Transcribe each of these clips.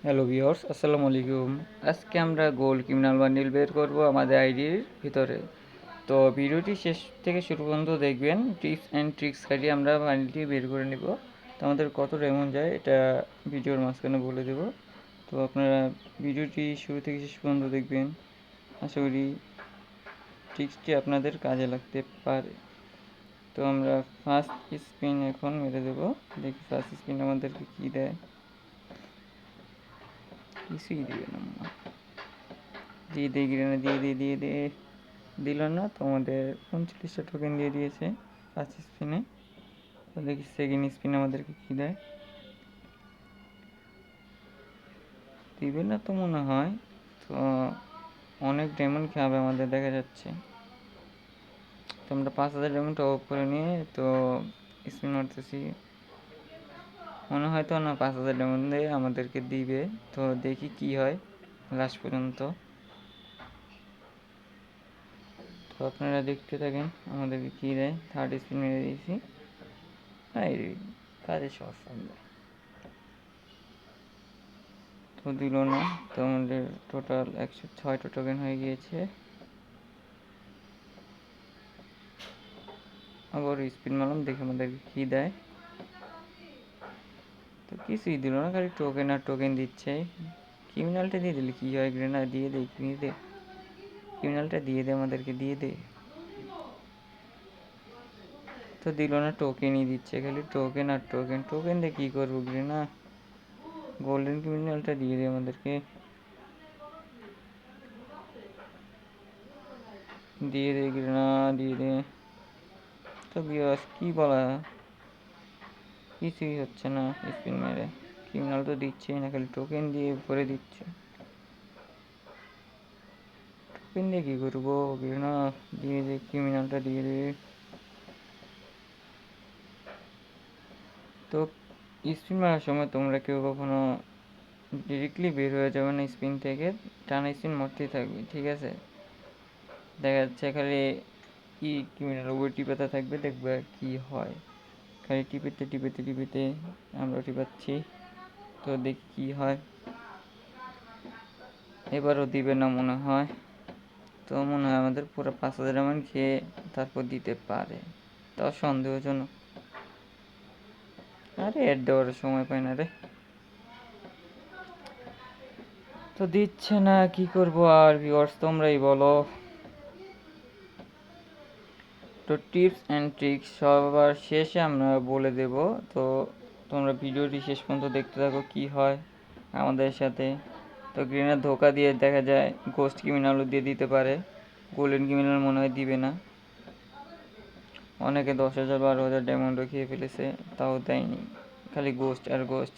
Hello viewers, আসসালামু আলাইকুম। আজকে আমরা গোল্ড ক্রিমিনাল বান্ডিল বের করব আমাদের আইডির ভিতরে। তো ভিডিওটি শেষ থেকে শুরু পর্যন্ত দেখবেন। টিপস অ্যান্ড ট্রিক্স খাটিয়ে আমরা বান্ডিলটি বের করে নেব। তো আমাদের কত ডায়মন্ড যায় এটা ভিডিওর মাঝখানে বলে দেব। তো আপনারা ভিডিওটি শুরু থেকে শেষ পর্যন্ত দেখবেন। আশা করি ট্রিক্সটি আপনাদের কাজে লাগতে পারে। তো আমরা ফার্স্ট স্পিন এখন মেরে দেব। দেখি ফার্স্ট স্পিন আমাদেরকে কী দেয়। কিছুই দেবে না, দিয়ে দিয়ে গ্রেনা দিয়ে দিল না। তো আমাদের 39টা টোকেন দিয়ে দিয়েছে ফার্স্ট স্পিনে। তো দেখি সেকেন্ড স্পিন আমাদেরকে কী দেয়। দিবে না তো মনে হয়। তো অনেক ডায়মন্ড খাবে আমাদের দেখা যাচ্ছে। তো আমরা 5000 ডায়মন্ড অফ করে নিয়ে তো স্পিন মারতেছি। মনে হয় তো না 5000 ডায়মন্ডে আমাদেরকে দিবে। তো দেখি কি হয় লাস্ট পর্যন্ত। তো আপনারা দেখতে থাকেন আমাদেরকে কী দেয়। থার্ড স্পিন মেরে দিয়েছি। কাজে সহজ আমরা তো দিল না। তো আমাদের টোটাল 106টা টোকেন হয়ে গিয়েছে। আবার স্পিন মারলাম, দেখে আমাদেরকে কী দেয়। তো কিছুই দিল না, খালি টোকেন আর টোকেন দিচ্ছে। ক্রিমিনালটা দিয়ে দিলে কী হয়, গ্রেনা দিয়ে দে, কিনে দে, ক্রিমিনালটা দিয়ে দে, আমাদেরকে দিয়ে দে। তো দিল না, টোকেনই দিচ্ছে, খালি টোকেন আর টোকেন। টোকেন দিয়ে কী করবো গ্রেনা, গোল্ডেন ক্রিমিনালটা দিয়ে দে আমাদেরকে, দিয়ে দে গ্রেনা, দিয়ে দে। তো কী বলা, কিছুই হচ্ছে না। স্পিন মেরে ক্রিমিনাল তো দিচ্ছেই না, খালি টোকেন দিয়ে ভরে দিচ্ছে। টোকেন দিয়ে কী করবো গ্রেনা, দিয়ে দে, ক্রিমিনালটা দিয়ে দে। তো স্পিন মারার সময় তোমরা কেউ কখনো ডিরেক্টলি বের হয়ে যাবে না স্পিন থেকে, টানা স্পিন মারতেই থাকবে, ঠিক আছে? দেখা যাচ্ছে খালি ক্রিমিনাল উপর টিপাতে থাকবে, দেখবে কি হয়। খালি টিপেতে টিপেতে টিপেতে আমরা টিপাচ্ছি। তো দেখি কি হয়। এবারও দিবে না মনে হয়। তো মনে হয় আমাদের পুরো 5000 ডায়মন্ড খেয়ে তারপর দিতে পারে, তাও সন্দেহজনক। আরে অ্যাড দেওয়ার সময় পাই না রে। তো দিচ্ছে না, কি করব আর ভিউয়ার্স তোমরাই বলো। তো টিপস অ্যান্ড ট্রিক্স সবার শেষে আমরা বলে দেব। তো তোমরা ভিডিওটি শেষ পর্যন্ত দেখতে থাকো কি হয় আমাদের সাথে। তো গ্রেনার ধোকা দিয়ে দেখা যায় গোস্ট ক্রিমিনালও দিয়ে দিতে পারে, গোল্ডেন ক্রিমিনাল মনে হয় দিবে না। অনেকে 10,000 12,000 ডায়মন্ডও খেয়ে ফেলেছে, তাও দেয়নি, খালি গোস্ট আর গোস্ট।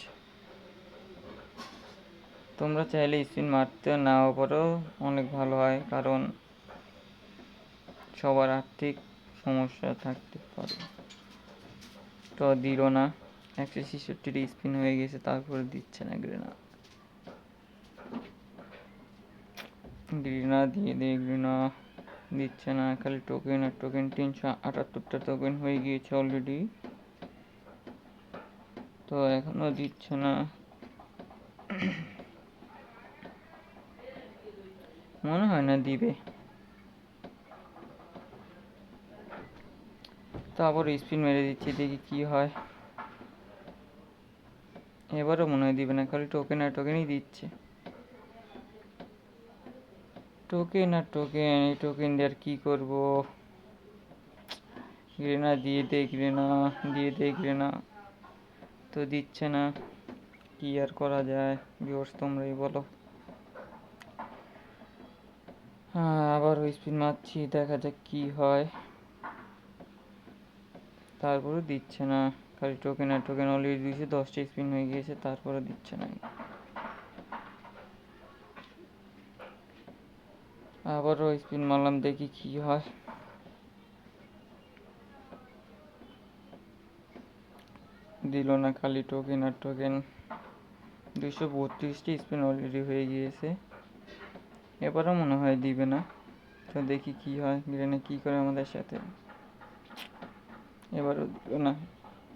তোমরা চাইলে স্পিন মারতে নাও পারো, অনেক ভালো হয়, কারণ সবার আর্থিক সমস্যা থাকতে পারে। তো দিল না, 166টি স্পিন হয়ে গেছে, তারপরে দিচ্ছে না গ্রেনা। গ্রেনা দিয়ে দে, গ্রেনা দিচ্ছে না, খালি টোকেন আর টোকেন। 378টা টোকেন হয়ে গিয়েছে অলরেডি। তো এখনো দিচ্ছে না, মনে হয় না দিবে। তো আবার স্পিন মেরে দিচ্ছি, দেখি কি হয়। এবারও মনে হয় দিবে না, খালি টোকেন আর টোকেনই দিচ্ছে। টোকেন আর টোকেন, এই টোকেন দিয়ে আর কী করবো। গ্রেনা দিয়ে দে, গ্রেনা দিয়ে দে, গ্রেনা তো দিচ্ছে না, কি আর করা যায় ভিউয়ার্স তোমরাই বলো। হ্যাঁ, আবার ওই স্পিন মারছি, দেখা যাক কি হয়। তারপরে দিচ্ছে না, খালি টোকেন আর টোকেন অলরেডি দিয়েছে, 10টা স্পিন হয়ে গিয়েছে, তারপরে দিচ্ছে না। আবারও স্পিন মারলাম, দেখি কি হয়। দিল না, খালি টোকেন আর টোকেন। 232টি স্পিন অলরেডি হয়ে গিয়েছে, এবারও মনে হয় দিবে না। তো দেখি কি হয়, গ্রেনে কি করে আমাদের সাথে। এবারও দিল না,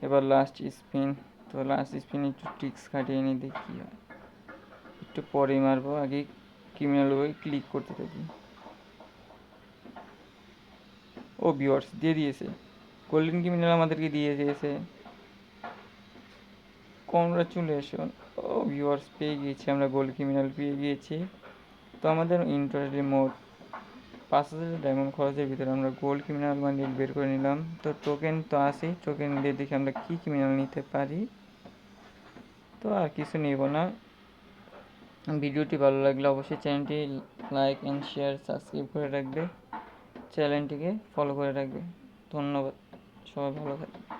এবার লাস্ট স্পিন। তো লাস্ট স্পিন একটু ট্রিক্স খাটিয়ে নিই, দেখি কী হয়। একটু পরেই মারবো, আগে ক্রিমিনাল বই ক্লিক করতে থাকি। ও ভিউয়ার্স দিয়ে দিয়েছে, গোল্ডেন ক্রিমিনাল আমাদেরকে দিয়ে দিয়েছে, কংগ্রাচুলেশন। ও ভিউয়ার্স পেয়ে গিয়েছি, আমরা গোল্ড ক্রিমিনাল পেয়ে গিয়েছি। তো আমাদের ইন্টারেস্টে মোট 5,000 ডায়মন্ড খরচের ভিতরে আমরা গোল্ড ক্রিমিনাল বান্ডিল বের করে নিলাম। তো টোকেন তো আসেই, টোকেন দিয়ে দেখি আমরা কী ক্রিমিনাল নিতে পারি। তো আর কিছু নেব না। ভিডিওটি ভালো লাগলে অবশ্যই চ্যানেলটি লাইক অ্যান্ড শেয়ার সাবস্ক্রাইব করে রাখবে, চ্যানেলটিকে ফলো করে রাখবে। ধন্যবাদ, সবাই ভালো থাকবে।